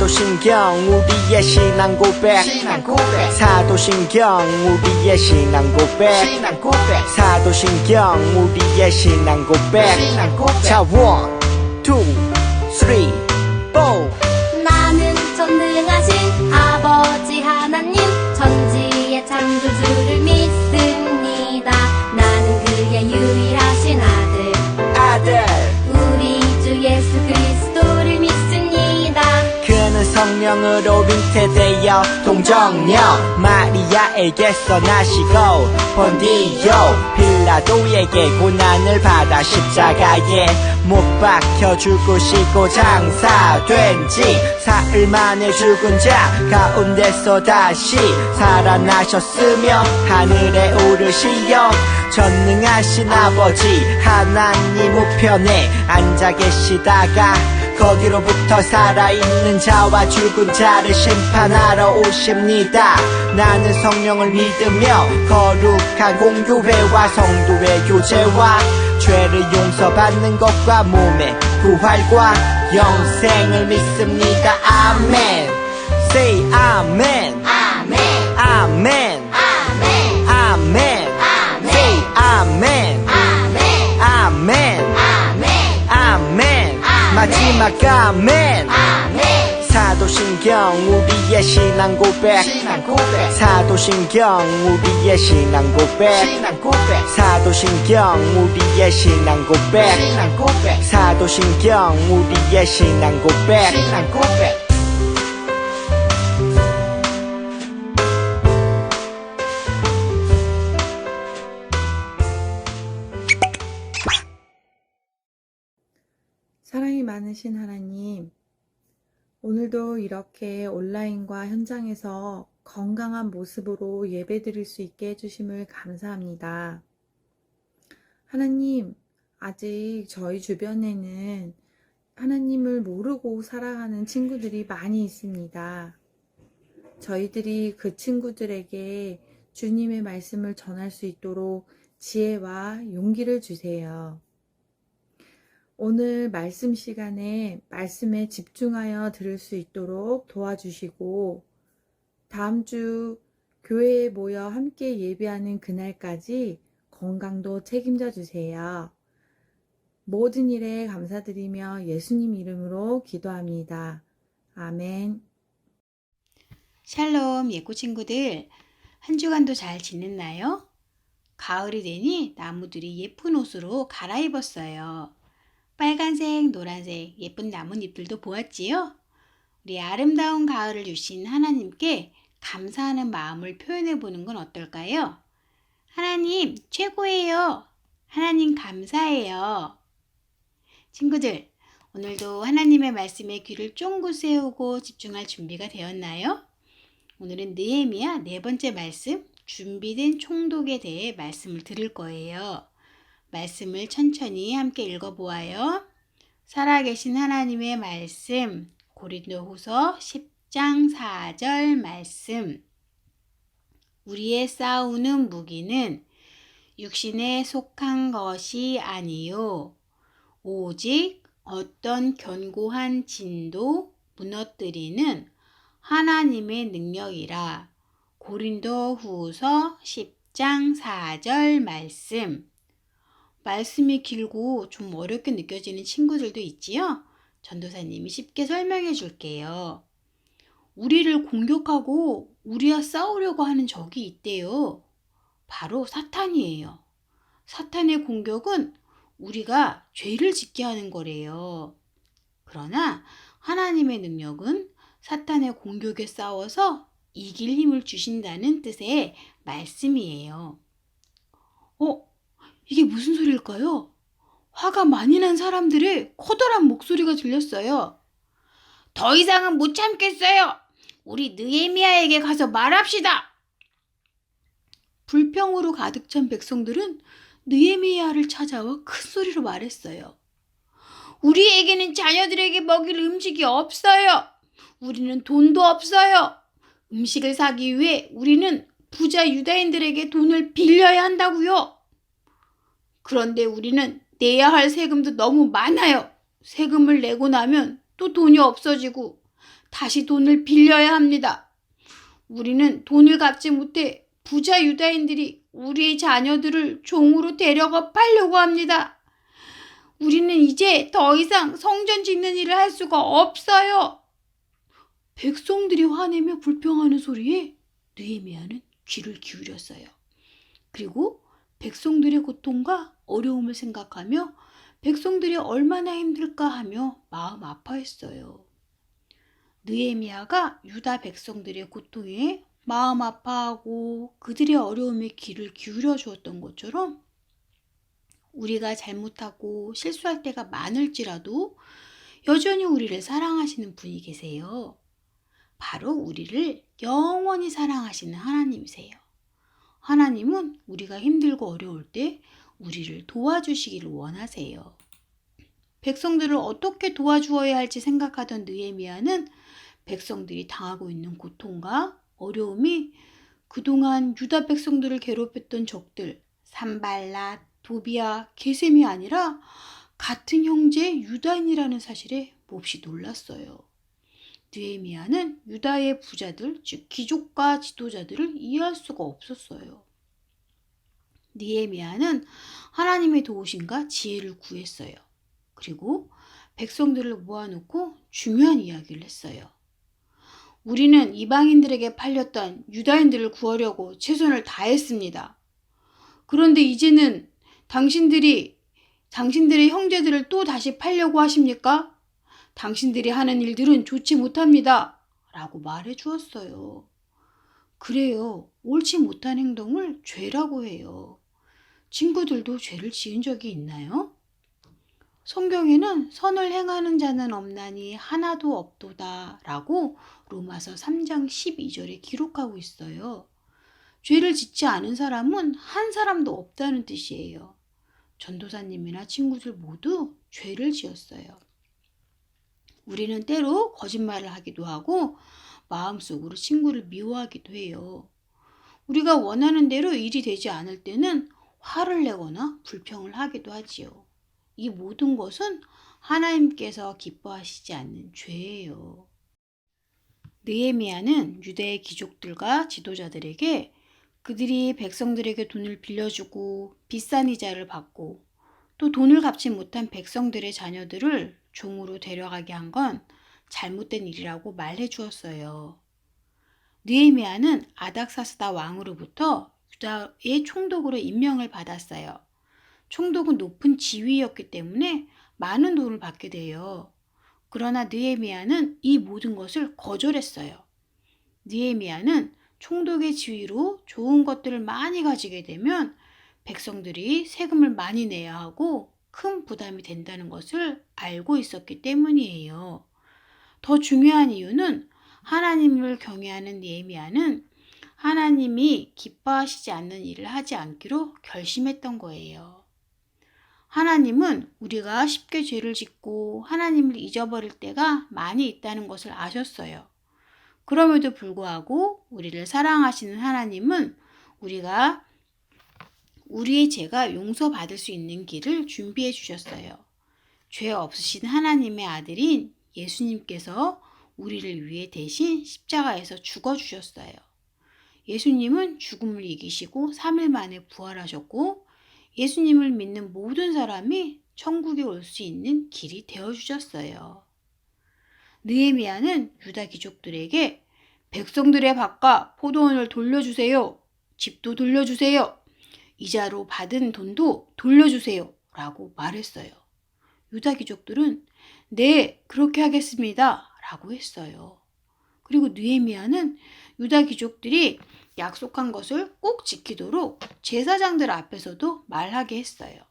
사도신경 우리의 신앙 고백 사도신경 우리의 신앙 고백 사도신경 우리의 신앙 고백 자 1, 2, 3, 4 나는 전능하신 아버지 하나님 천지의 창조주를 믿습니다. 나는 그의 유일하신 아들 우리 주 예수 그리스도를 믿습니다. 그는 성령으로 잉태되어 동정녀 마리아에게서 나시고 본디오 빌라도에게 고난을 받아 십자가에 못 박혀 죽으시고 장사된 지 사흘 만에 죽은 자 가운데서 다시 살아나셨으며 하늘에 오르시어 전능하신 아버지 하나님 우편에 앉아 계시다가 거기로부터 살아있는 자와 죽은 자를 심판하러 오십니다. 나는 성령을 믿으며 거룩한 공교회와 성도의 교제와 죄를 용서받는 것과 몸의 부활과 영생을 믿습니다. 아멘. Say 아멘. 아멘 아멘. 아멘 아멘. Say 아멘. 아멘 아멘. 아멘 아멘. 마지막 아멘. 아멘 사도신경 우리의 신앙 고백 사도신경 우리의 신앙 고백 사도신경 우리의 신앙 고백 사도신경 우리의 신앙 고백 사랑이 많으신 하나님, 오늘도 이렇게 온라인과 현장에서 건강한 모습으로 예배드릴 수 있게 해주심을 감사합니다. 하나님, 아직 저희 주변에는 하나님을 모르고 살아가는 친구들이 많이 있습니다. 저희들이 그 친구들에게 주님의 말씀을 전할 수 있도록 지혜와 용기를 주세요. 오늘 말씀 시간에 말씀에 집중하여 들을 수 있도록 도와주시고 다음 주 교회에 모여 함께 예배하는 그날까지 건강도 책임져 주세요. 모든 일에 감사드리며 예수님 이름으로 기도합니다. 아멘. 샬롬 예고 친구들, 한 주간도 잘 지냈나요? 가을이 되니 나무들이 예쁜 옷으로 갈아입었어요. 빨간색, 노란색 예쁜 나뭇잎들도 보았지요? 우리 아름다운 가을을 주신 하나님께 감사하는 마음을 표현해 보는 건 어떨까요? 하나님 최고예요. 하나님 감사해요. 친구들, 오늘도 하나님의 말씀에 귀를 쫑긋 세우고 집중할 준비가 되었나요? 오늘은 느헤미야 4번째 말씀, 준비된 총독에 대해 말씀을 들을 거예요. 말씀을 천천히 함께 읽어보아요. 살아계신 하나님의 말씀, 고린도후서 10장 4절 말씀. 우리의 싸우는 무기는 육신에 속한 것이 아니요 오직 어떤 견고한 진도 무너뜨리는 하나님의 능력이라. 고린도후서 10장 4절 말씀. 말씀이 길고 좀 어렵게 느껴지는 친구들도 있지요? 전도사님이 쉽게 설명해 줄게요. 우리를 공격하고 우리와 싸우려고 하는 적이 있대요. 바로 사탄이에요. 사탄의 공격은 우리가 죄를 짓게 하는 거래요. 그러나 하나님의 능력은 사탄의 공격에 싸워서 이길 힘을 주신다는 뜻의 말씀이에요. 이게 무슨 소리일까요? 화가 많이 난 사람들의 커다란 목소리가 들렸어요. 더 이상은 못 참겠어요. 우리 느헤미야에게 가서 말합시다. 불평으로 가득 찬 백성들은 느헤미야를 찾아와 큰 소리로 말했어요. 우리에게는 자녀들에게 먹일 음식이 없어요. 우리는 돈도 없어요. 음식을 사기 위해 우리는 부자 유다인들에게 돈을 빌려야 한다고요. 그런데 우리는 내야 할 세금도 너무 많아요. 세금을 내고 나면 또 돈이 없어지고 다시 돈을 빌려야 합니다. 우리는 돈을 갚지 못해 부자 유다인들이 우리의 자녀들을 종으로 데려가 팔려고 합니다. 우리는 이제 더 이상 성전 짓는 일을 할 수가 없어요. 백성들이 화내며 불평하는 소리에 느헤미야는 귀를 기울였어요. 그리고 백성들의 고통과 어려움을 생각하며 백성들이 얼마나 힘들까 하며 마음 아파했어요. 느헤미야가 유다 백성들의 고통에 마음 아파하고 그들의 어려움에 귀를 기울여 주었던 것처럼 우리가 잘못하고 실수할 때가 많을지라도 여전히 우리를 사랑하시는 분이 계세요. 바로 우리를 영원히 사랑하시는 하나님이세요. 하나님은 우리가 힘들고 어려울 때 우리를 도와주시기를 원하세요. 백성들을 어떻게 도와주어야 할지 생각하던 느헤미야는 백성들이 당하고 있는 고통과 어려움이 그동안 유다 백성들을 괴롭혔던 적들 산발랏, 도비야, 게셈이 아니라 같은 형제 유다인이라는 사실에 몹시 놀랐어요. 느헤미야는 유다의 부자들, 즉 귀족과 지도자들을 이해할 수가 없었어요. 느헤미야는 하나님의 도우심과 지혜를 구했어요. 그리고 백성들을 모아놓고 중요한 이야기를 했어요. 우리는 이방인들에게 팔렸던 유다인들을 구하려고 최선을 다했습니다. 그런데 이제는 당신들의 형제들을 또 다시 팔려고 하십니까? 당신들이 하는 일들은 좋지 못합니다. 라고 말해 주었어요. 그래요. 옳지 못한 행동을 죄라고 해요. 친구들도 죄를 지은 적이 있나요? 성경에는 선을 행하는 자는 없나니 하나도 없도다 라고 로마서 3장 12절에 기록하고 있어요. 죄를 짓지 않은 사람은 한 사람도 없다는 뜻이에요. 전도사님이나 친구들 모두 죄를 지었어요. 우리는 때로 거짓말을 하기도 하고 마음속으로 친구를 미워하기도 해요. 우리가 원하는 대로 일이 되지 않을 때는 화를 내거나 불평을 하기도 하지요. 이 모든 것은 하나님께서 기뻐하시지 않는 죄예요. 느헤미야는 유대의 귀족들과 지도자들에게 그들이 백성들에게 돈을 빌려주고 비싼 이자를 받고 또 돈을 갚지 못한 백성들의 자녀들을 종으로 데려가게 한 건 잘못된 일이라고 말해 주었어요. 느헤미야는 아닥사스다 왕으로부터 유다의 총독으로 임명을 받았어요. 총독은 높은 지위였기 때문에 많은 돈을 받게 돼요. 그러나 느헤미야는 이 모든 것을 거절했어요. 느헤미야는 총독의 지위로 좋은 것들을 많이 가지게 되면 백성들이 세금을 많이 내야 하고 큰 부담이 된다는 것을 알고 있었기 때문이에요. 더 중요한 이유는 하나님을 경외하는 느헤미야는 하나님이 기뻐하시지 않는 일을 하지 않기로 결심했던 거예요. 하나님은 우리가 쉽게 죄를 짓고 하나님을 잊어버릴 때가 많이 있다는 것을 아셨어요. 그럼에도 불구하고 우리를 사랑하시는 하나님은 우리가 우리의 죄가 용서받을 수 있는 길을 준비해 주셨어요. 죄 없으신 하나님의 아들인 예수님께서 우리를 위해 대신 십자가에서 죽어주셨어요. 예수님은 죽음을 이기시고 3일 만에 부활하셨고 예수님을 믿는 모든 사람이 천국에 올 수 있는 길이 되어주셨어요. 느헤미야는 유다 귀족들에게 백성들의 밭과 포도원을 돌려주세요. 집도 돌려주세요. 이자로 받은 돈도 돌려주세요. 라고 말했어요. 유다 귀족들은 네, 그렇게 하겠습니다. 라고 했어요. 그리고 느헤미야는 유다 귀족들이 약속한 것을 꼭 지키도록 제사장들 앞에서도 말하게 했어요.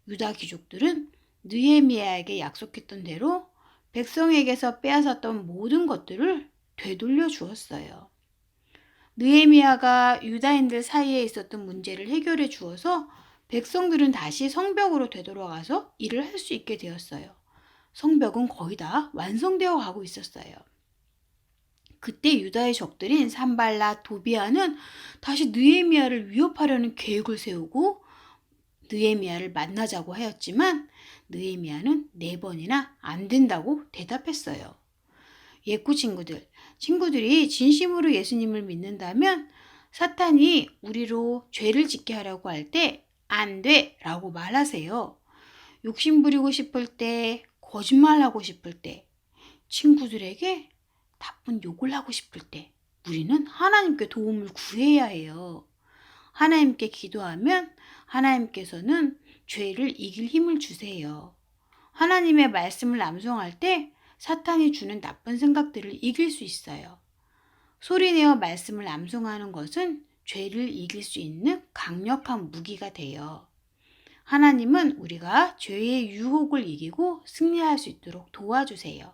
유다 귀족들은 느헤미야에게 약속했던 대로 백성에게서 빼앗았던 모든 것들을 되돌려 주었어요. 느헤미야가 유다인들 사이에 있었던 문제를 해결해 주어서 백성들은 다시 성벽으로 되돌아가서 일을 할 수 있게 되었어요. 성벽은 거의 다 완성되어 가고 있었어요. 그때 유다의 적들인 산발랏, 도비아는 다시 느헤미야를 위협하려는 계획을 세우고 느헤미야를 만나자고 하였지만 느헤미야는 4번이나 안 된다고 대답했어요. 예꾸 친구들이 진심으로 예수님을 믿는다면 사탄이 우리로 죄를 짓게 하려고 할 때 안 돼 라고 말하세요. 욕심 부리고 싶을 때, 거짓말하고 싶을 때, 친구들에게 나쁜 욕을 하고 싶을 때 우리는 하나님께 도움을 구해야 해요. 하나님께 기도하면 하나님께서는 죄를 이길 힘을 주세요. 하나님의 말씀을 암송할 때 사탄이 주는 나쁜 생각들을 이길 수 있어요. 소리내어 말씀을 암송하는 것은 죄를 이길 수 있는 강력한 무기가 돼요. 하나님은 우리가 죄의 유혹을 이기고 승리할 수 있도록 도와주세요.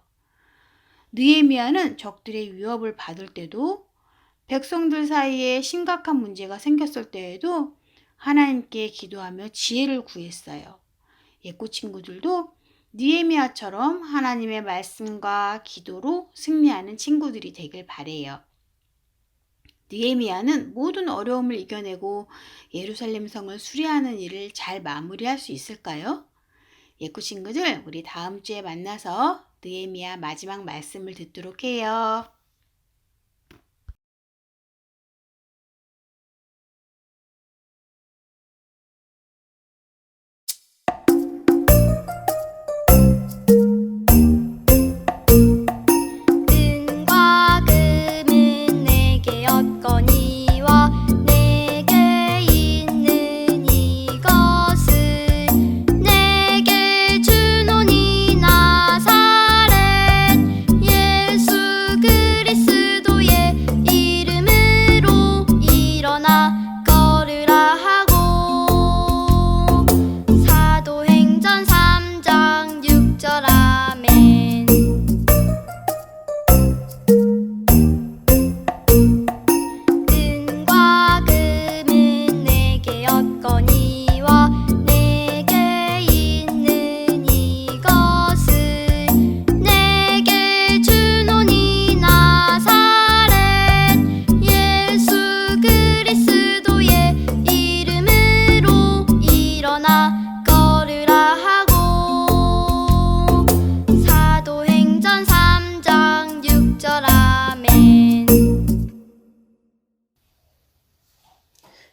느헤미야는 적들의 위협을 받을 때도, 백성들 사이에 심각한 문제가 생겼을 때에도 하나님께 기도하며 지혜를 구했어요. 예꾸 친구들도 느헤미야처럼 하나님의 말씀과 기도로 승리하는 친구들이 되길 바래요. 느헤미야는 모든 어려움을 이겨내고 예루살렘 성을 수리하는 일을 잘 마무리할 수 있을까요? 예꾸 친구들, 우리 다음 주에 만나서 느헤미야 마지막 말씀을 듣도록 해요. 은과 금은 내게 였거니와 내게 있는 이것은 내게 주노니 나사렛 예수 그리스도의 이름으로 일어나 걸으라 하고. 사도행전 3장 6절 아멘. 은과 금은 내게 였거니와 내게 있는 이것은 내게 주노니 나사렛 예수 그리스도의 이름으로 일어나 걸으라 하고. 사도행전 3장 6절 아멘.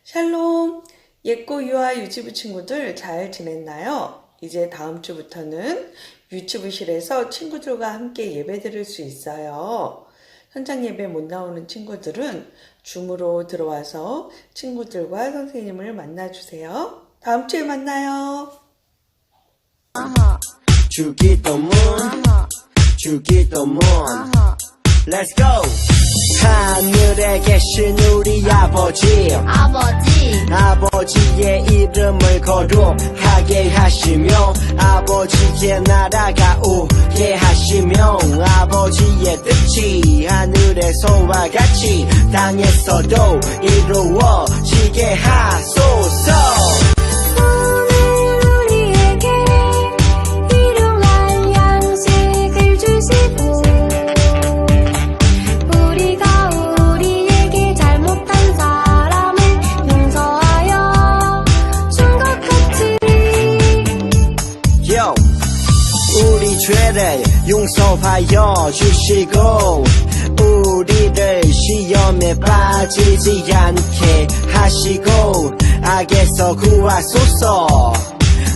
샬롬! 예꼬 유아 유치부 친구들 잘 지냈나요? 이제 다음 주부터는 유치부실에서 친구들과 함께 예배 드릴 수 있어요. 현장 예배 못 나오는 친구들은 줌으로 들어와서 친구들과 선생님을 만나주세요. 다음 주에 만나요. 주기도문 주기도문 Let's go! 하늘에 계신 우리 아버지 아버지의 이름을 거룩하게 하시며 아버지의 나라가 오게 하시며 아버지의 뜻이 하늘에서와 같이 땅에서도 이루어지게 하소서. 오늘 우리에게 일용할 양식을 주시고 우리가 우리에게 잘못한 사람을 용서하여 준 것 같이 Yo! 우리 죄를 용서하여 주시고 우리를 시험에 빠지지 않게 하시고 악에서 구하소서.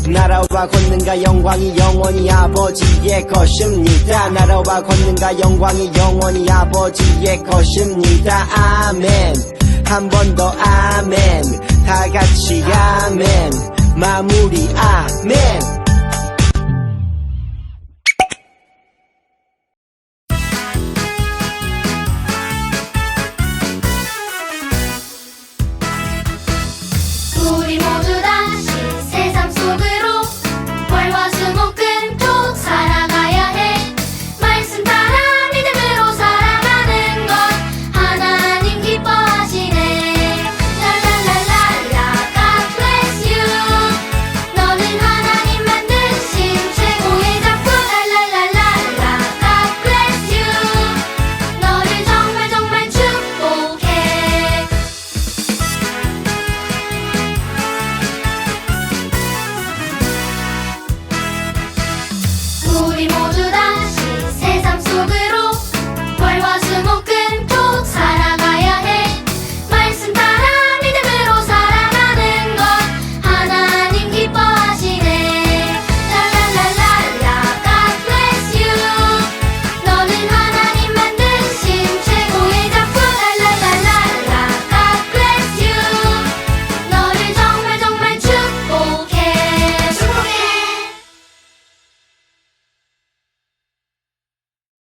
나라와 권능과 영광이 영원히 아버지의 것입니다. 나라와 권능과 영광이 영원히 아버지의 것입니다. 아멘. 한 번 더 아멘. 다 같이 아멘. 마무리 아멘.